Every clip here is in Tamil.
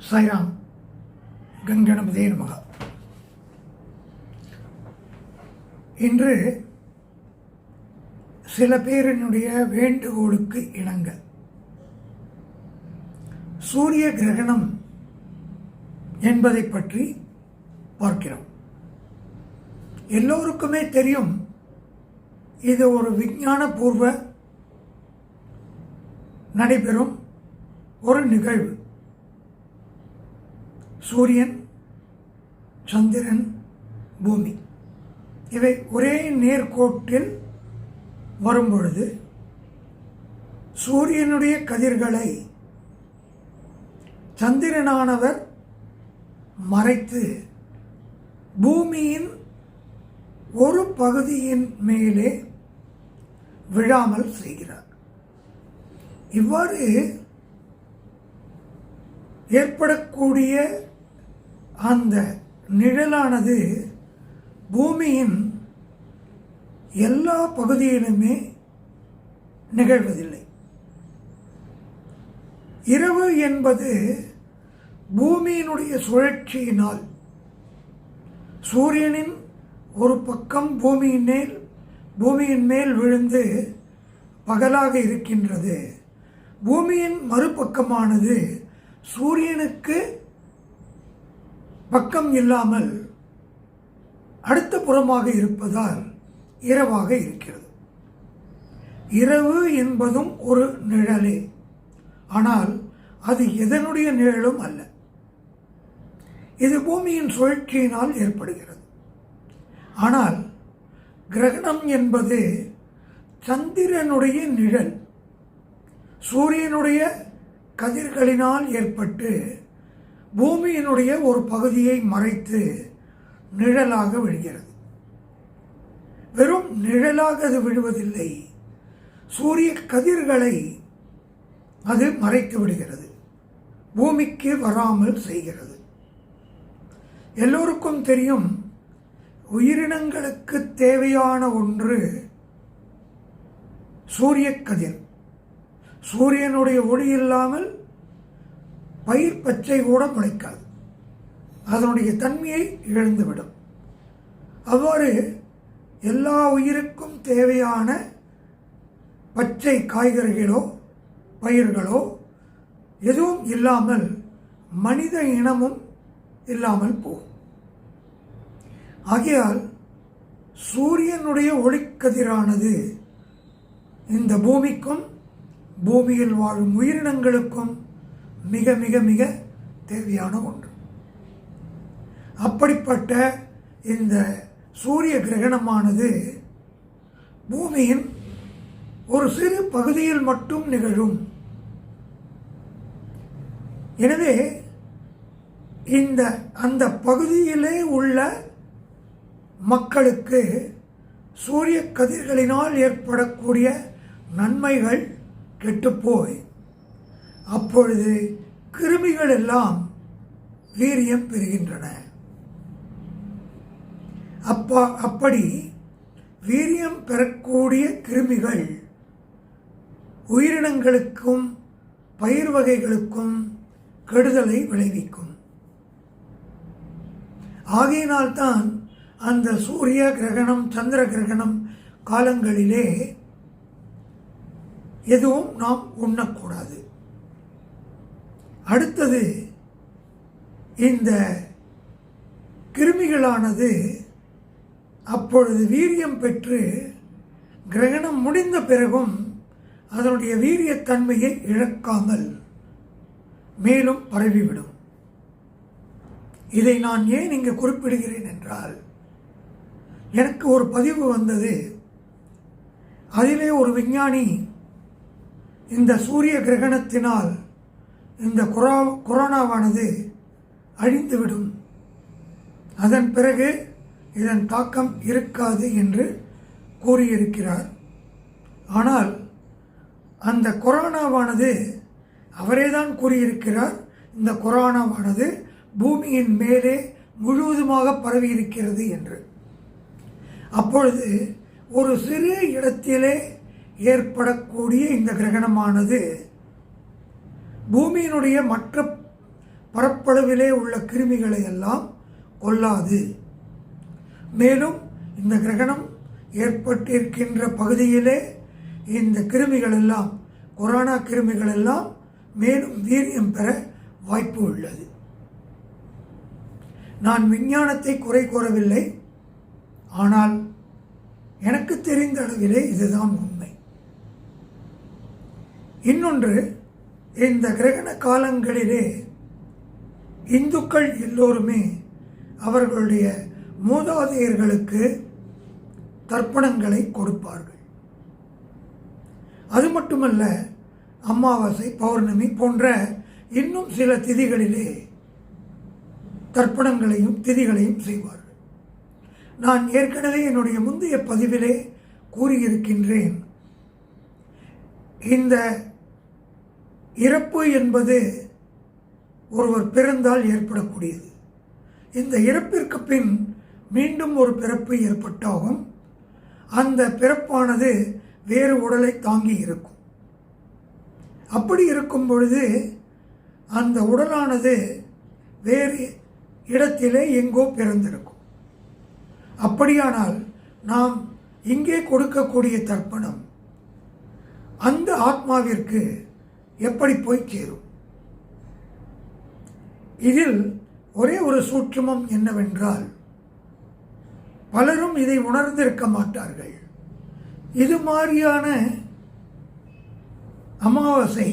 சாய்ராம் கங்கணபதே நமக. இன்று சில பேரினுடைய வேண்டுகோளுக்கு இணங்க சூரிய கிரகணம் என்பதை பற்றி பார்க்கிறோம். எல்லோருக்குமே தெரியும், இது ஒரு விஞ்ஞானபூர்வ நடைபெறும் ஒரு நிகழ்வு. சூரியன், சந்திரன், பூமி இவை ஒரே நேர்கோட்டில் வரும்பொழுது சூரியனுடைய கதிர்களை சந்திரனானவர் மறைத்து பூமியின் ஒரு பகுதியின் மேலே விழாமல் செய்கிறார். இவ்வாறு ஏற்படக்கூடிய அந்த நிழலானது பூமியின் எல்லா பகுதியிலுமே நிகழ்வதில்லை. இரவு என்பது பூமியினுடைய சுழற்சியினால் சூரியனின் ஒரு பக்கம் பூமியின் மேல் விழுந்து பகலாக இருக்கின்றது. பூமியின் மறுபக்கமானது சூரியனுக்கு பக்கம் இல்லாமல் அடுத்த புறமாக இருப்பதால் இரவாக இருக்கிறது. இரவு என்பதும் ஒரு நிழலே, ஆனால் அது எதனுடைய நிழலும் அல்ல. இது பூமியின் சுழற்சியினால் ஏற்படுகிறது. ஆனால் கிரகணம் என்பது சந்திரனுடைய நிழல் சூரியனுடைய கதிர்களினால் ஏற்பட்டு பூமியினுடைய ஒரு பகுதியை மறைத்து நிழலாக விழுகிறது. வெறும் நிழலாக அது விழுவதில்லை, சூரிய கதிர்களை அது மறைத்து விடுகிறது, பூமிக்கு வராமல் செய்கிறது. எல்லோருக்கும் தெரியும், உயிரினங்களுக்கு தேவையான ஒன்று சூரிய கதிர். சூரியனுடைய ஒளி இல்லாமல் பயிர் பச்சை கூட முளைக்காது, அதனுடைய தன்மையை இழந்துவிடும். அவ்வாறு எல்லா உயிருக்கும் தேவையான பச்சை காய்கறிகளோ பயிர்களோ எதுவும் இல்லாமல் மனித இனமும் இல்லாமல் போகும். ஆகையால் சூரியனுடைய ஒளிக்கதிரானது இந்த பூமிக்கும் பூமியில் வாழும் உயிரினங்களுக்கும் மிக மிக மிக தேவையான ஒன்று. அப்படிப்பட்ட இந்த சூரிய கிரகணமானது பூமியின் ஒரு சிறு பகுதியில் மட்டும் நிகழும். எனவே அந்த பகுதியிலே உள்ள மக்களுக்கு சூரிய கதிர்களினால் ஏற்படக்கூடிய நன்மைகள் கெட்டுப்போய் அப்பொழுது கிருமிகள் எல்லாம் வீரியம் பெறுகின்றன. அப்படி வீரியம் பெறக்கூடிய கிருமிகள் உயிரினங்களுக்கும் பயிர் வகைகளுக்கும் கெடுதலை விளைவிக்கும். ஆகையினால்தான் அந்த சூரிய கிரகணம் சந்திர கிரகணம் காலங்களிலே எதுவும் நாம் உண்ணக்கூடாது. அடுத்தது, இந்த கிருமிகளானது அப்பொழுது வீரியம் பெற்று கிரகணம் முடிந்த பிறகும் அதனுடைய வீரியத்தன்மையை இழக்காமல் மேலும் பரவிவிடும். இதை நான் ஏன் இங்கு குறிப்பிடுகிறேன் என்றால், எனக்கு ஒரு பதிவு வந்தது. அதிலே ஒரு விஞ்ஞானி இந்த சூரிய கிரகணத்தினால் இந்த கொரோனாவானது அழிந்துவிடும், அதன் பிறகு இதன் தாக்கம் இருக்காது என்று கூறியிருக்கிறார். ஆனால் அந்த கொரோனாவானது, அவரே தான் கூறியிருக்கிறார், இந்த கொரோனாவானது பூமியின் மேலே முழுவதுமாக பரவி இருக்கிறது என்று. அப்பொழுது ஒரு சிறு இடத்திலே ஏற்படக்கூடிய இந்த கிரகணமானது பூமியினுடைய மற்ற பரப்பளவிலே உள்ள கிருமிகளை எல்லாம் கொல்லாது. மேலும் இந்த கிரகணம் ஏற்பட்டிருக்கின்ற பகுதியிலே இந்த கிருமிகள் எல்லாம், கொரோனா கிருமிகள் எல்லாம் மேலும் வீரியம் பெற வாய்ப்பு உள்ளது. நான் விஞ்ஞானத்தை குறை கூறவில்லை, ஆனால் எனக்கு தெரிந்த அளவிலே இதுதான் உண்மை. இன்னொன்று, இந்த கிரகண காலங்களிலே இந்துக்கள் எல்லோருமே அவர்களுடைய மூதாதையர்களுக்கு தர்ப்பணங்களை கொடுப்பார்கள். அது மட்டுமல்ல, அமாவாசை, பௌர்ணமி போன்ற இன்னும் சில திதிகளிலே தர்ப்பணங்களையும் திதிகளையும் செய்வார்கள். நான் ஏற்கனவே என்னுடைய முந்தைய பதிவிலே கூறியிருக்கின்றேன், இந்த இறப்பு என்பது ஒருவர் பிறந்தால் ஏற்படக்கூடியது. இந்த இறப்பிற்கு பின் மீண்டும் ஒரு பிறப்பு ஏற்பட்டாகும். அந்த பிறப்பானது வேறு உடலை தாங்கி இருக்கும். அப்படி இருக்கும் பொழுது அந்த உடலானது வேறு இடத்திலே எங்கோ பிறந்திருக்கும். அப்படியானால் நாம் இங்கே கொடுக்கக்கூடிய தர்ப்பணம் அந்த ஆத்மாவிற்கு எப்படி போய் சேரும்? இதில் ஒரே ஒரு சூட்சுமம் என்னவென்றால், பலரும் இதை உணர்ந்திருக்க மாட்டார்கள். இது மாதிரியான அமாவாசை,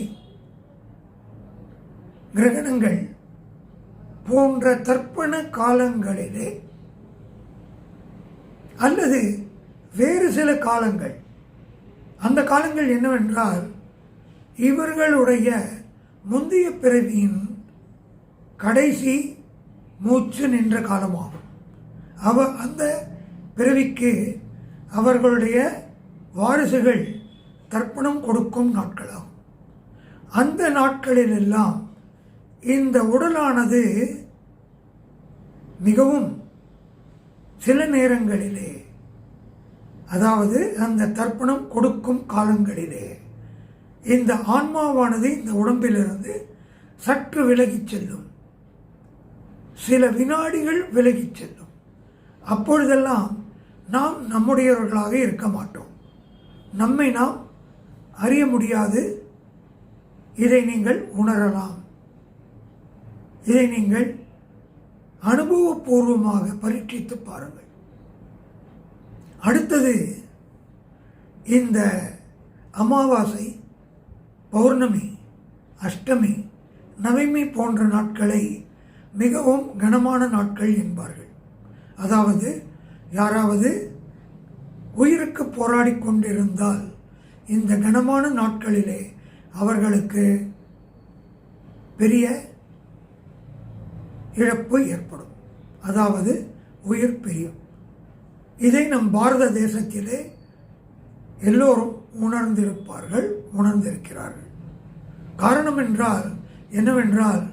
கிரகணங்கள் போன்ற தர்ப்பண காலங்களிலே அல்லது வேறு சில காலங்கள், அந்த காலங்கள் என்னவென்றால் இவர்களுடைய முந்தைய பிறவியின் கடைசி மூச்சு நின்ற காலமாகும். அந்த பிறவிக்கு அவர்களுடைய வாரிசுகள் தர்ப்பணம் கொடுக்கும் நாட்களாகும். அந்த நாட்களிலெல்லாம் இந்த உடலானது மிகவும் சில நேரங்களிலே, அதாவது அந்த தர்ப்பணம் கொடுக்கும் காலங்களிலே, இந்த ஆன்மாவானது இந்த உடம்பிலிருந்து சற்று விலகிச் செல்லும். சில வினாடிகள் விலகிச் செல்லும். அப்பொழுதெல்லாம் நாம் நம்முடையவர்களாக இருக்க மாட்டோம். நம்மை நாம் அறிய முடியாது. இதை நீங்கள் உணரலாம். இதை நீங்கள் அனுபவபூர்வமாக பரீட்சித்து பாருங்கள். அடுத்தது, இந்த அமாவாசை, பௌர்ணமி, அஷ்டமி, நவமி போன்ற நாட்களை மிகவும் கனமான நாட்கள் என்பார்கள். அதாவது யாராவது உயிருக்கு போராடி கொண்டிருந்தால் இந்த கனமான நாட்களிலே அவர்களுக்கு பெரிய இழப்பு ஏற்படும். அதாவது உயிர் பிரியும். இதை நம் பாரத தேசத்திலே எல்லோரும் உணர்ந்திருப்பார்கள், உணர்ந்திருக்கிறார்கள். காரணம் என்னவென்றால்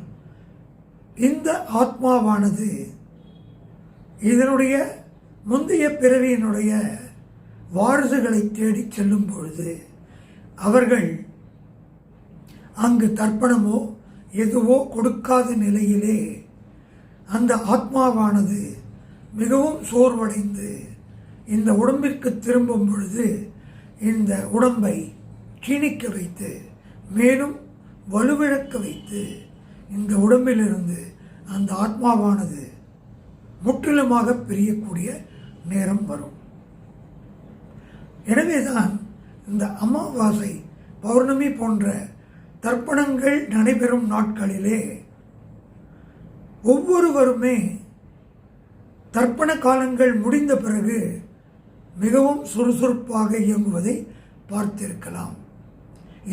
இந்த ஆத்மாவானது இதனுடைய முந்தைய பிறவியினுடைய வாரிசுகளை தேடி செல்லும் பொழுது அவர்கள் அங்கு தர்ப்பணமோ எதுவோ கொடுக்காத நிலையிலே அந்த ஆத்மாவானது மிகவும் சோர்வடைந்து இந்த உடம்பிற்கு திரும்பும் பொழுது இந்த உடம்பை க்ஷீணிக்க வைத்து மேலும் வலுவிழக்க வைத்து இந்த உடம்பிலிருந்து அந்த ஆத்மாவானது முற்றிலுமாக பிரியக்கூடிய நேரம் வரும். எனவேதான் இந்த அமாவாசை, பௌர்ணமி போன்ற தர்ப்பணங்கள் நடைபெறும் நாட்களிலே ஒவ்வொருவருமே தர்ப்பண காலங்கள் முடிந்த பிறகு மிகவும் சுறுசுறுப்பாக இயங்குவதை பார்த்திருக்கலாம்.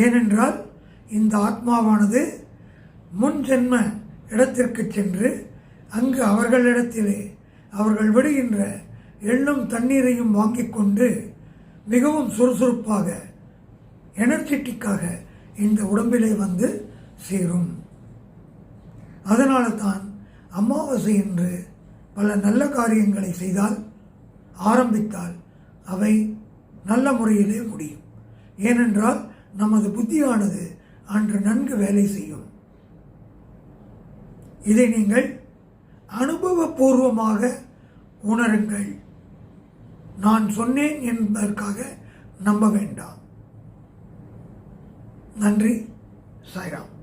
ஏனென்றால் இந்த ஆத்மாவானது முன் ஜென்ம இடத்திற்கு சென்று அங்கு அவர்களிடத்திலே அவர்கள் விடுகின்ற எள்ளும் தண்ணீரையும் வாங்கிக் கொண்டு மிகவும் சுறுசுறுப்பாக, எனர்ஜெட்டிக்காக இந்த உடம்பிலே வந்து சேரும். அதனால தான் அமாவாசை என்று பல நல்ல காரியங்களை செய்தால், ஆரம்பித்தால் அவை நல்ல முறையிலே முடியும். ஏனென்றால் நமது புத்தியானது அன்று நன்கு வேலை செய்யும். இதை நீங்கள் அனுபவபூர்வமாக உணருங்கள். நான் சொன்னேன் என்பதற்காக நம்ப வேண்டாம். நன்றி. சாய்ராம்.